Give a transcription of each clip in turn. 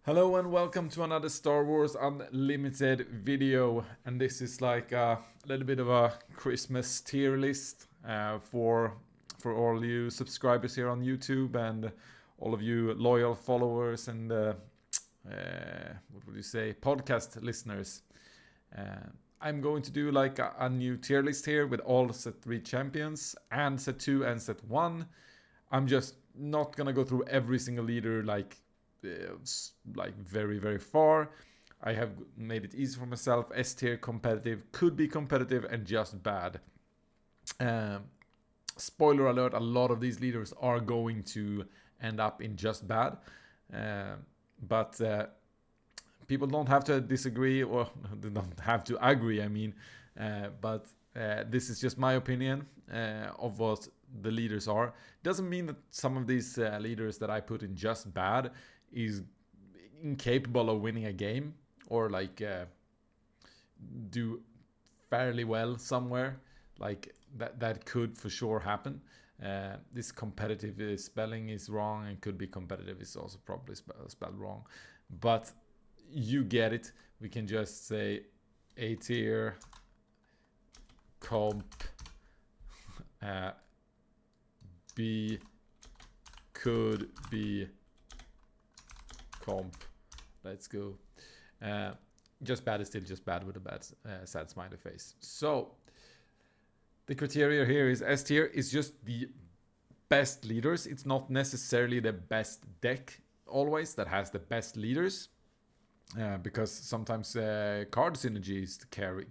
Hello and welcome to another Star Wars Unlimited video, and this is like a little bit of a Christmas tier list for all you subscribers here on YouTube and all of you loyal followers and what would you say, podcast listeners. I'm going to do like a new tier list here with all set 3 champions and set 2 and set 1. I'm just not gonna go through every single leader like very far. I have made it easy for myself. S tier competitive, could be competitive, and just bad. Um, Spoiler alert: a lot of these leaders are going to end up in just bad, but people don't have to disagree or they don't have to agree. But this is just my opinion of what the leaders are. Doesn't mean that some of these leaders that I put in just bad is incapable of winning a game or do fairly well somewhere. Like that could for sure happen. This competitive spelling is wrong, and could be competitive is also probably spelled wrong, but you get it. We can just say A tier comp, B could be comp. Let's go. Just bad is still just bad with a bad sad smiley face. So the criteria here is S tier is just the best leaders. It's not necessarily the best deck always that has the best leaders. Because sometimes card synergies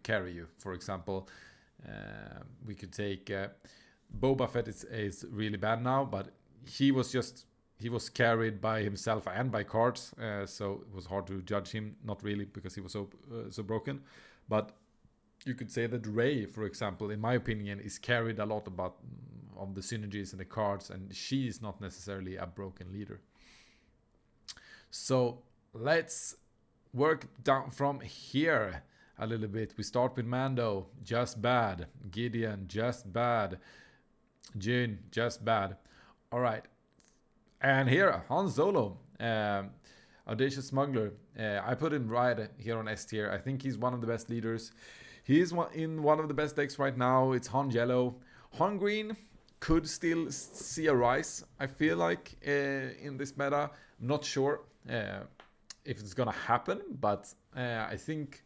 carry you. For example, we could take Boba Fett is really bad now, but he was carried by himself and by cards, so it was hard to judge him. Not really, because he was so broken. But you could say that Rey, for example, in my opinion, is carried a lot about on the synergies and the cards, and she is not necessarily a broken leader. So let's work down from here a little bit. We start with Mando, just bad. Gideon, just bad. Jyn, just bad. All right. And here, Han Solo, Audacious Smuggler. I put him right here on S tier. I think he's one of the best leaders. He is in one of the best decks right now. It's Han Yellow. Han Green could still see a rise, I feel like, in this meta. I'm not sure if it's gonna happen, but I think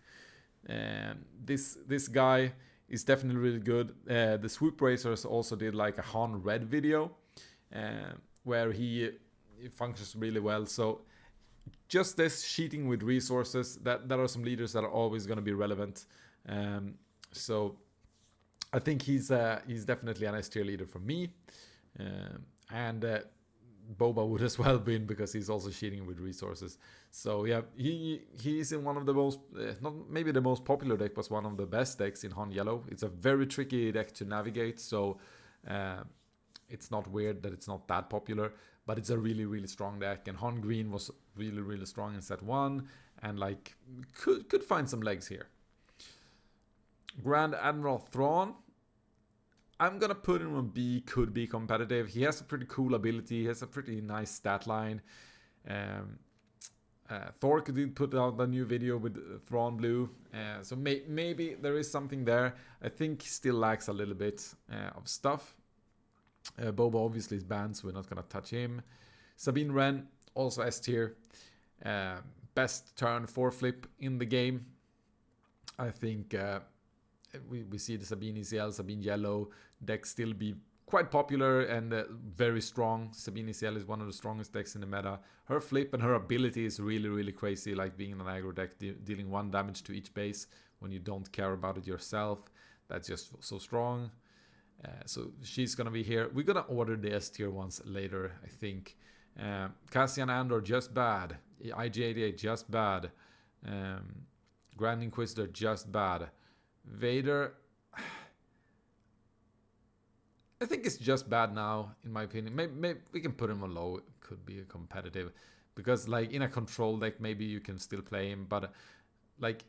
this guy is definitely really good. The Swoop Racers also did like a Han Red video where he functions really well. So just this cheating with resources, that are some leaders that are always going to be relevant. So I think he's definitely an S tier leader for me. And Boba would as well been, because he's also cheating with resources. So yeah, he's in one of the most not maybe the most popular deck, but one of the best decks in Han Yellow. It's a very tricky deck to navigate, so it's not weird that it's not that popular, but it's a really strong deck. And Han Green was really strong in set 1, and like could find some legs here. Grand Admiral Thrawn, I'm gonna put him on B, could be competitive. He has a pretty cool ability. He has a pretty nice stat line. Thor did put out a new video with Thrawn Blue, so maybe there is something there. I think he still lacks a little bit of stuff. Boba obviously is banned, so we're not gonna touch him. Sabine Wren, also S tier. Best turn 4 flip in the game. I think we see the Sabine ECL, Sabine Yellow deck still be quite popular and very strong. Sabine ECL is one of the strongest decks in the meta. Her flip and her ability is really crazy, like being in an aggro deck, dealing 1 damage to each base when you don't care about it yourself. That's just so strong. So she's gonna be here. We're gonna order the S tier ones later, I think. Cassian Andor, just bad. IG-88, just bad. Grand Inquisitor, just bad. Vader, I think it's just bad now, in my opinion. Maybe we can put him on low. It could be a competitive, because like in a control deck, maybe you can still play him, but like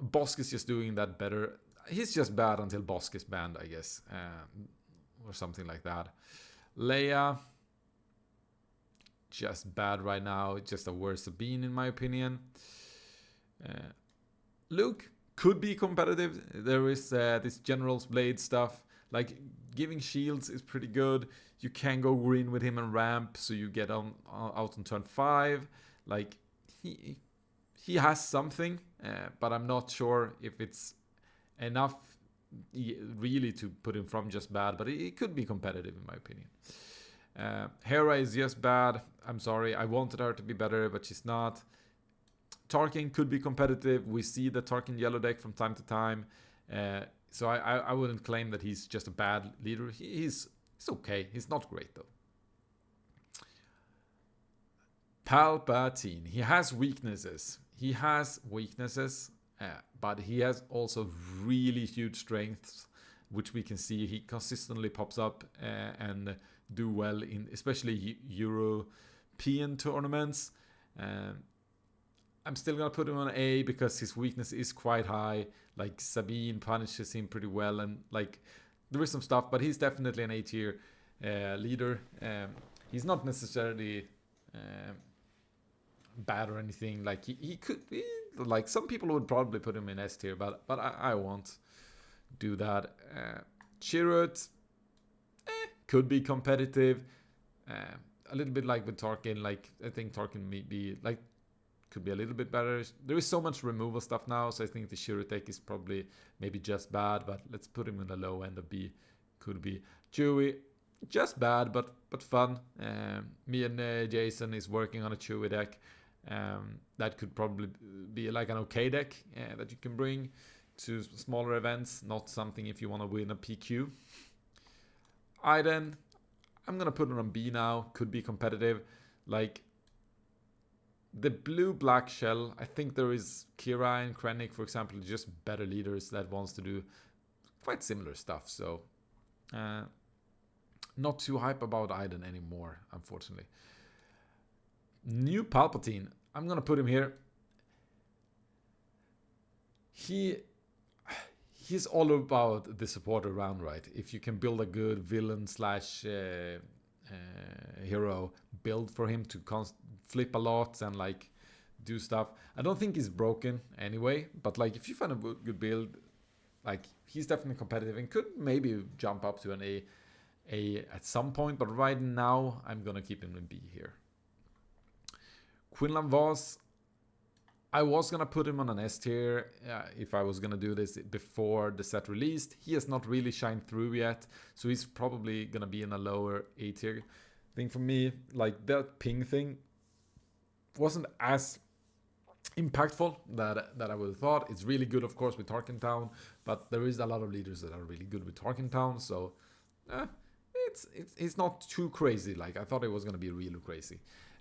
Bosk is just doing that better. He's just bad until Bosk is banned, I guess, or something like that. Leia, just bad right now. Just a worse Sabine in my opinion. Luke could be competitive. There is this General's Blade stuff. Like, giving shields is pretty good. You can go green with him and ramp, so you get out on turn 5. Like, he has something, but I'm not sure if it's enough really to put him from just bad, but it could be competitive in my opinion. Hera is just bad. I'm sorry, I wanted her to be better, but she's not. Tarkin could be competitive. We see the Tarkin yellow deck from time to time. So I wouldn't claim that he's just a bad leader. He's okay. He's not great though. Palpatine. He has weaknesses. But he has also really huge strengths, which we can see. He consistently pops up and do well in especially European tournaments. I'm still gonna put him on A because his weakness is quite high. Like, Sabine punishes him pretty well, and like, there is some stuff, but he's definitely an A tier leader. He's not necessarily bad or anything. Like, he could be, like, some people would probably put him in S tier, but I won't do that. Chirrut could be competitive. A little bit like with Tarkin. Like, I think Tarkin may be like, could be a little bit better. There is so much removal stuff now, so I think the Chirrut deck is probably maybe just bad, but let's put him in the low end of B. Could be. Chewie, just bad, but fun. Me and Jason is working on a Chewie deck. That could probably be like an okay deck that you can bring to smaller events, not something if you want to win a PQ. Iden, I'm gonna put it on B now. Could be competitive. Like, the blue-black shell, I think there is Kira and Krennic, for example, just better leaders that wants to do quite similar stuff. So, not too hype about Iden anymore, unfortunately. New Palpatine, I'm gonna put him here. He's all about the support around, right? If you can build a good villain slash hero build for him to flip a lot and like do stuff. I don't think he's broken anyway, but like, if you find a good build, like, he's definitely competitive and could maybe jump up to an A at some point, but right now I'm gonna keep him in B here. Quinlan Vos, I was gonna put him on an S tier if I was gonna do this before the set released. He has not really shined through yet, so he's probably gonna be in a lower A tier thing for me. Like, that ping thing wasn't as impactful that I would have thought. It's really good, of course, with Tarkin Town, but there is a lot of leaders that are really good with Tarkin Town, so it's not too crazy. Like, I thought it was gonna be really crazy.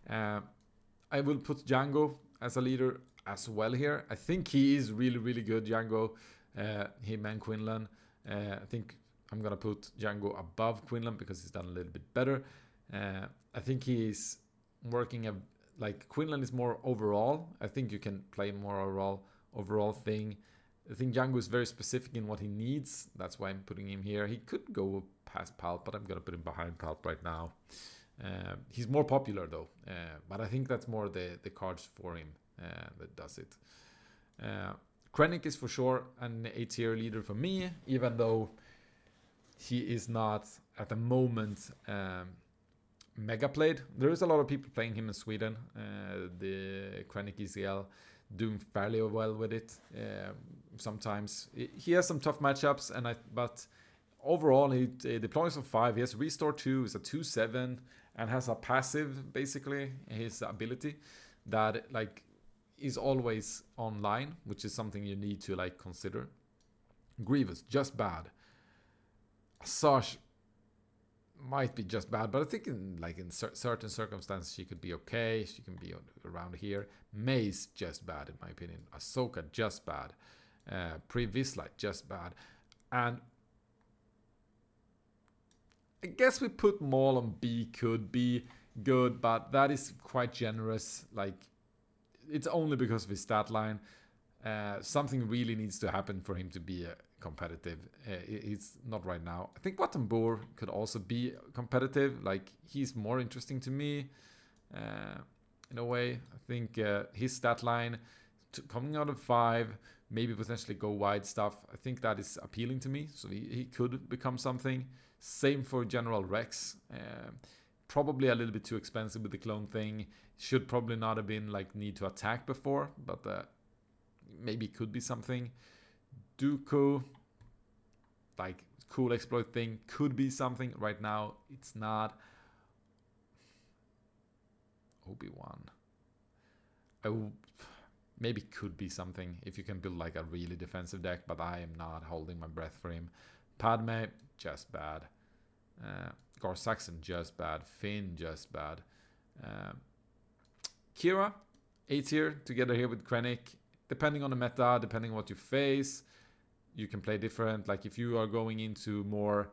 I will put Django as a leader as well here. I think he is really, really good, Django. Him and Quinlan. I think I'm gonna put Django above Quinlan because he's done a little bit better. I think he's working like, Quinlan is more overall. I think you can play more overall thing. I think Django is very specific in what he needs. That's why I'm putting him here. He could go past Palp, but I'm gonna put him behind Palp right now. He's more popular though, but I think that's more the cards for him that does it. Krennic is for sure an A tier leader for me, even though he is not at the moment mega played. There is a lot of people playing him in Sweden. The Krennic ECL doing fairly well with it. Sometimes he has some tough matchups, but overall he deploys for 5. He has Restore 2, is a 2/7, and has a passive, basically his ability that like is always online, which is something you need to like consider. Grievous, just bad. Asajj might be just bad, but I think in certain circumstances she could be okay. She can be around here. Mace, just bad in my opinion. Ahsoka, just bad. Pre Vizsla, just bad. And I guess we put Maul on B, could be good, but that is quite generous. Like, it's only because of his stat line. Something really needs to happen for him to be competitive. He's not right now. I think Wattenboer could also be competitive. Like, he's more interesting to me. in a way. I think his stat line coming out of 5, maybe potentially go wide stuff. I think that is appealing to me. So he could become something. Same for General Rex. Probably a little bit too expensive with the clone thing. Should probably not have been like need to attack before, but maybe could be something. Dooku, like cool exploit thing, could be something. Right now, it's not. Obi-Wan. Maybe could be something if you can build like a really defensive deck, but I am not holding my breath for him. Padme, just bad. Gar Saxon, just bad. Finn, just bad. Kira, A tier together here with Krennic. Depending on the meta, depending on what you face, you can play different. Like if you are going into more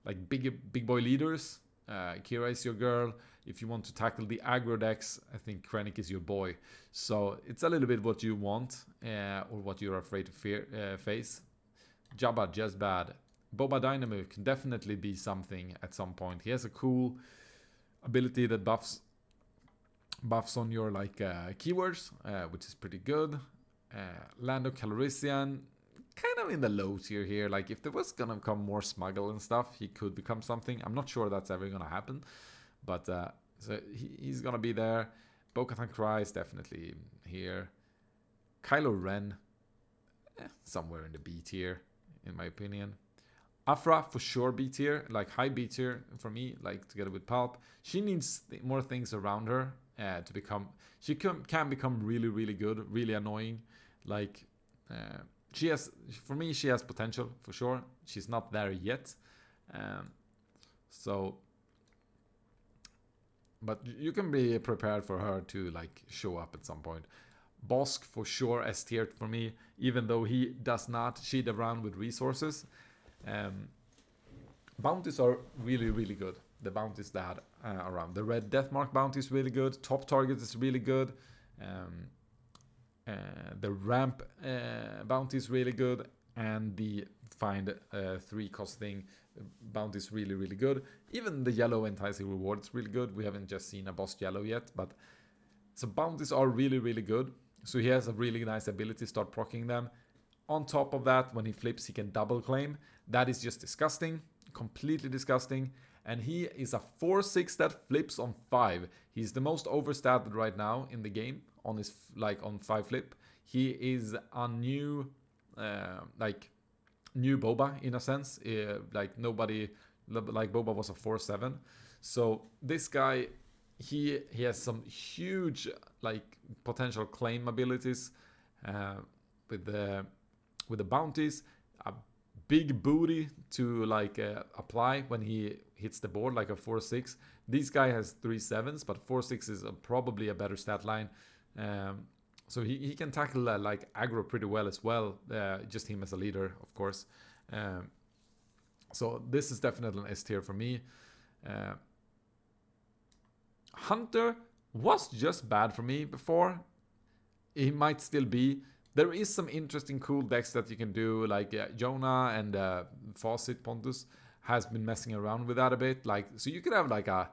like big boy leaders, Kira is your girl. If you want to tackle the aggro decks, I think Krennic is your boy. So it's a little bit what you want or what you're afraid to face. Jabba, just bad. Boba Dynamo can definitely be something at some point. He has a cool ability that buffs on your like keywords, which is pretty good. Lando Calrissian, kind of in the low tier here. Like if there was gonna come more smuggle and stuff, he could become something. I'm not sure that's ever gonna happen, but so he's gonna be there. Bo-Katan Kryze is definitely here. Kylo Ren, somewhere in the B tier, in my opinion. Afra for sure B tier, like high B tier for me, like together with Pulp. She needs more things around her to become. She can become really, really good, really annoying. Like she has, for me, she has potential for sure. She's not there yet, so. But you can be prepared for her to like show up at some point. Bosk for sure S tier for me, even though he does not cheat around with resources. Bounties are really, really good. The bounties that around. The Red Deathmark bounty is really good. Top Target is really good. The Ramp bounty is really good. And the Find 3 costing bounty is really, really good. Even the Yellow Enticing Reward is really good. We haven't just seen a Boss Yellow yet. But so bounties are really, really good. So he has a really nice ability to start proccing them. On top of that, when he flips, he can double claim. That is just disgusting. Completely disgusting. And he is a 4/6 that flips on 5. He's the most overstated right now in the game on his on 5 flip. He is a new new Boba in a sense. Like nobody, like Boba was a 4/7. So this guy, he has some huge like potential claim abilities with the bounties, a big booty to like apply when he hits the board, like a 4/6. This guy has 3/7s, but 4/6 is probably a better stat line. So he can tackle like aggro pretty well as well. Just him as a leader, of course. So this is definitely an S tier for me. Hunter was just bad for me before. He might still be. There is some interesting cool decks that you can do, like Jonah and Fawcett Pontus has been messing around with that a bit. Like, so you could have like a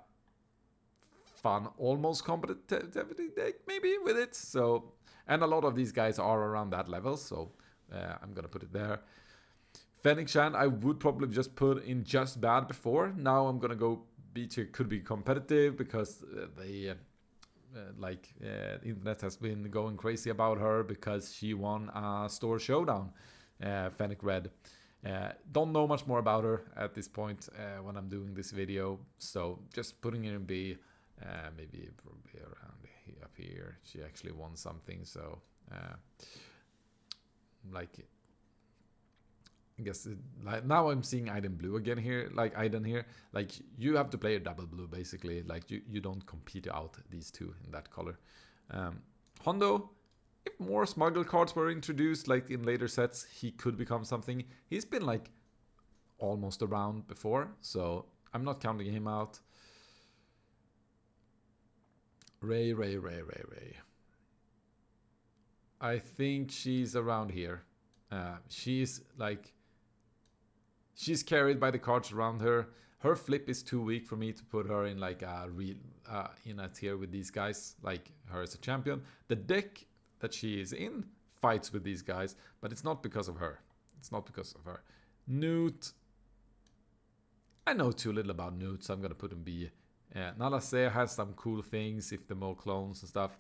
fun, almost competitive deck maybe with it. So, and a lot of these guys are around that level. So I'm gonna put it there. Fennec Shan, I would probably just put in just bad before. Now I'm gonna go B tier, could be competitive because the internet has been going crazy about her because she won a store showdown. Fennec Red. Don't know much more about her at this point when I'm doing this video, so just putting her in B. Maybe probably around up here. She actually won something, so like. I guess like now I'm seeing Iden Blue again here, like Iden here. Like you have to play a double blue basically. Like you don't compete out these two in that color. Hondo, if more smuggle cards were introduced like in later sets, he could become something. He's been like almost around before, so I'm not counting him out. Ray. I think she's around here. She's carried by the cards around her. her flip is too weak for me to put her in like a real in a tier with these guys, like her as a champion. The deck that she is in fights with these guys, but it's not because of her. It's not because of her. Newt. I know too little about Newt, so I'm gonna put him B. Nalase has some cool things. If the more clones and stuff,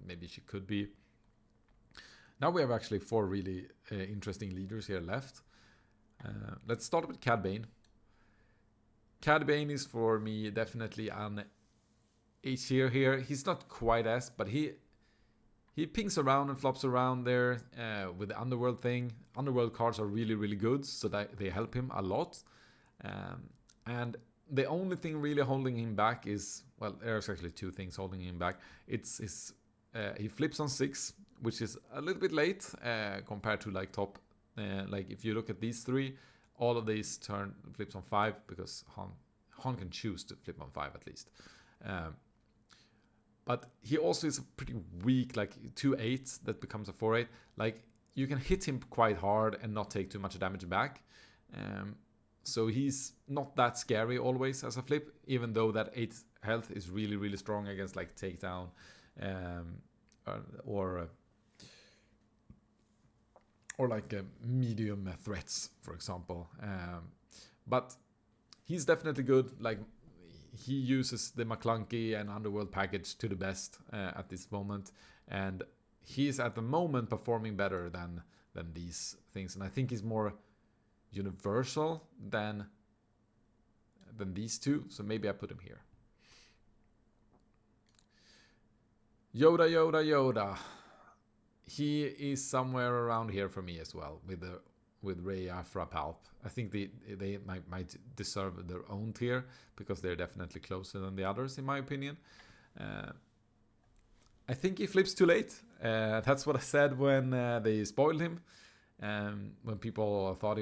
maybe she could be. Now we have actually 4 really interesting leaders here left. Let's start with Cad Bane. Cad Bane is for me definitely an A tier here. He's not quite S, but he pings around and flops around there with the Underworld thing. Underworld cards are really, really good, so that they help him a lot. And the only thing really holding him back is, well, there's actually 2 things holding him back. It's his, he flips on 6, which is a little bit late compared to like top. Like if you look at these 3, all of these turn flips on 5 because Han can choose to flip on 5 at least. But he also is pretty weak, like 2 8s that becomes a 4 8. Like you can hit him quite hard and not take too much damage back. So he's not that scary always as a flip, even though that 8 health is really, really strong against like takedown or like medium threats, for example. But he's definitely good. Like he uses the McClunky and Underworld package to the best at this moment, and he's at the moment performing better than these things. And I think he's more universal than these 2. So maybe I put him here. Yoda. He is somewhere around here for me as well with Ray, Afra, Palp. I think they might deserve their own tier because they're definitely closer than the others in my opinion. I think he flips too late. That's what I said when they spoiled him. When people thought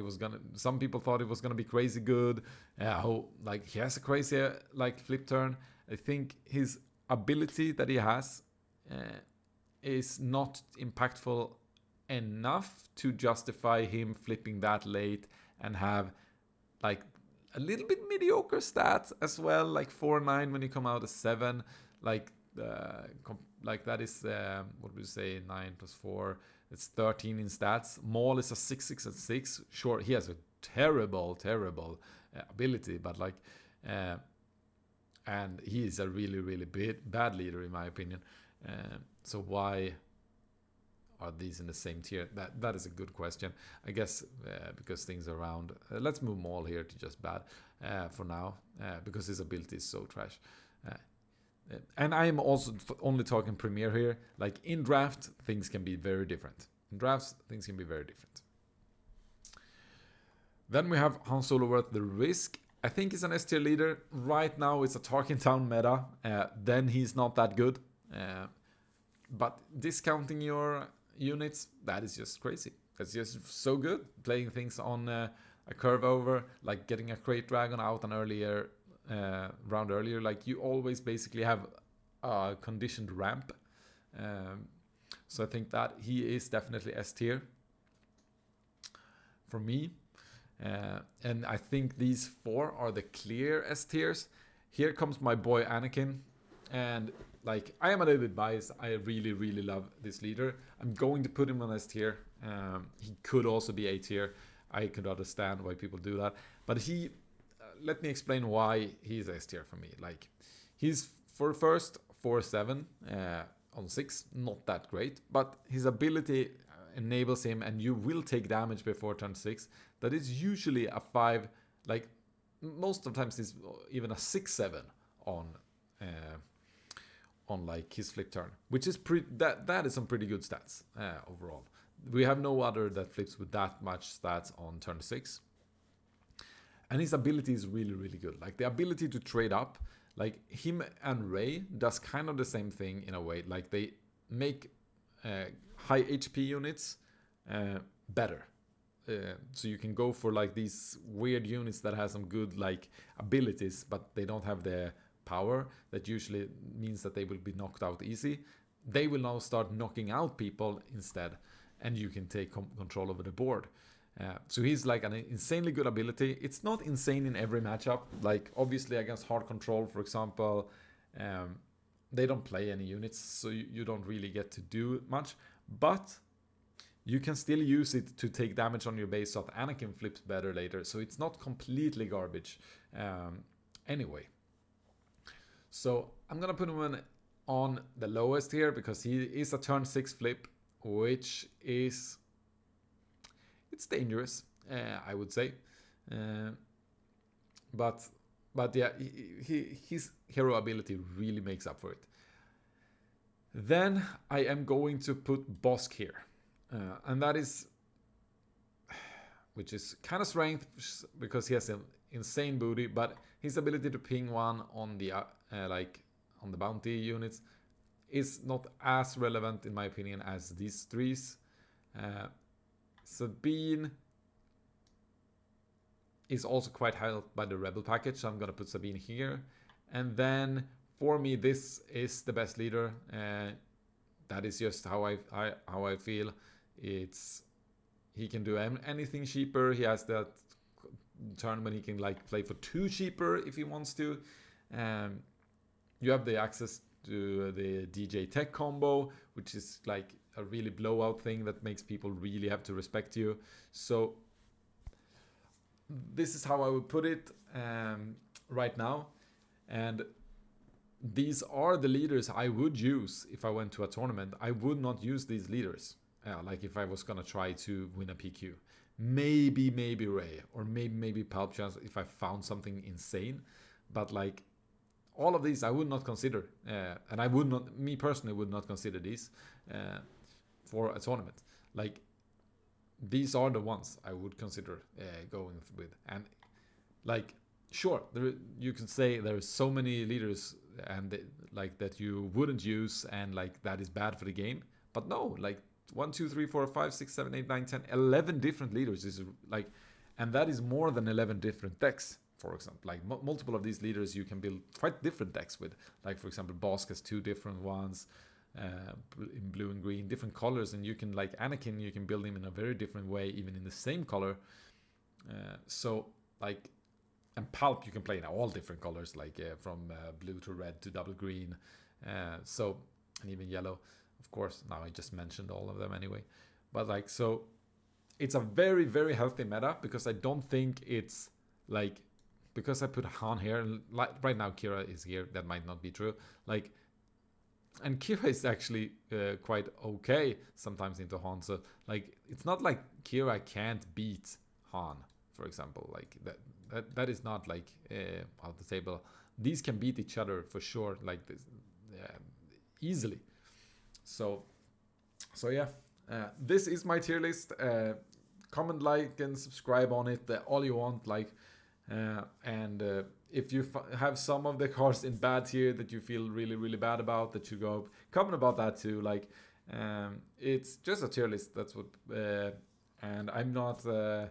some people thought it was gonna be crazy good. Like he has a crazy like flip turn. I think his ability that he has is not impactful enough to justify him flipping that late and have like a little bit mediocre stats as well, like 4-9 when you come out as 7. Like that is what would you say, 9 plus 4, it's 13 in stats. Maul is a 6 and 6. Sure, he has a terrible ability, but like and he is a really, really bad leader in my opinion. So why are these in the same tier? That is a good question. I guess because things are around. Let's move Maul here to just bad for now because his ability is so trash. And I am also only talking Premier here. Like in draft, things can be very different. In drafts, things can be very different. Then we have Han Solo worth the risk. I think he's an S tier leader. Right now, it's a Tarkin Town meta. Then he's not that good. But discounting your units, that is just crazy. That's just so good. Playing things on a curve over, like getting a Crate Dragon out an earlier round earlier. Like you always basically have a conditioned ramp. So I think that he is definitely S tier for me. And I think these 4 are the clear S tiers. Here comes my boy Anakin. And like I am a little bit biased. I really, really love this leader. I'm going to put him on S tier. He could also be A tier. I could understand why people do that. But let me explain why he's S tier for me. Like he's for first 4-7 on 6, not that great. But his ability enables him, and you will take damage before turn 6. That is usually a 5. Like most of the times, it's even a 6-7 on like his flip turn, which is that is some pretty good stats overall. We have no other that flips with that much stats on turn 6. And his ability is really, really good. Like the ability to trade up, like him and Rey does kind of the same thing in a way. Like they make high HP units better. So you can go for like these weird units that have some good like abilities, but they don't have the power. That usually means that they will be knocked out easy. They will now start knocking out people instead, and you can take control over the board. So he's like an insanely good ability. It's not insane in every matchup. Like obviously against hard control, for example, they don't play any units, so you don't really get to do much. But you can still use it to take damage on your base so that Anakin flips better later. So it's not completely garbage. Anyway, so I'm gonna put him on the lowest here because he is a turn 6 flip, which is, it's dangerous, I would say. But yeah, his hero ability really makes up for it. Then I am going to put Bosk here. And that is, which is kind of strength because he has an insane booty, but his ability to ping one on the like on the bounty units is not as relevant in my opinion as these threes. Sabine is also quite helped by the rebel package, so I'm gonna put Sabine here. And then for me, this is the best leader. That is just how I feel. It's, he can do anything cheaper. He has that turn when he can like play for 2 cheaper if he wants to. You have the access to the DJ Tech combo, which is like a really blowout thing that makes people really have to respect you. So this is how I would put it right now. And these are the leaders I would use if I went to a tournament. I would not use these leaders. Like if I was gonna try to win a PQ. Maybe Ray, or maybe Pulp Chance if I found something insane. But like all of these I would not consider. And I would not, me personally would not consider these for a tournament. Like these are the ones I would consider going with. And like, sure, you can say there are so many leaders and like that you wouldn't use, and like that is bad for the game. But no, like 1, 2, 3, 4, 5, 6, 7, 8, 9, 10, 11 different leaders is like, and that is more than 11 different decks. For example, like multiple of these leaders you can build quite different decks with. Like for example, Bosk has 2 different ones. In blue and green, different colors, and you can, like Anakin, you can build him in a very different way, even in the same color. So like, and Pulp you can play in all different colors, like from blue to red to double green, so, and even yellow, of course. Now I just mentioned all of them anyway, but like, so it's a very, very healthy meta because I don't think it's like, because I put Han here, like right now Kira is here, that might not be true, like. And Kira is actually quite okay sometimes into Han. So like, it's not like Kira can't beat Han, for example. Like that is not like out the table. These can beat each other for sure, like this easily. So yeah, this is my tier list. Comment, like, and subscribe on it all you want. Like, and if you have some of the cards in bad tier that you feel really, really bad about, that you go comment about that too. Like, it's just a tier list. That's what, and I'm not a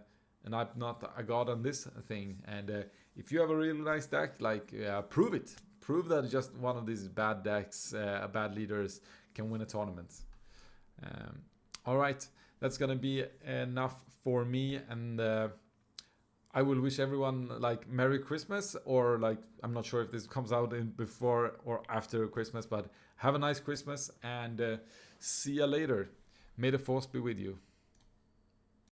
god on this thing. And if you have a really nice deck, like prove it. Prove that just one of these bad decks, bad leaders, can win a tournament. All right, that's gonna be enough for me, and I will wish everyone like Merry Christmas, or like, I'm not sure if this comes out in before or after Christmas, but have a nice Christmas, and see you later. May the force be with you.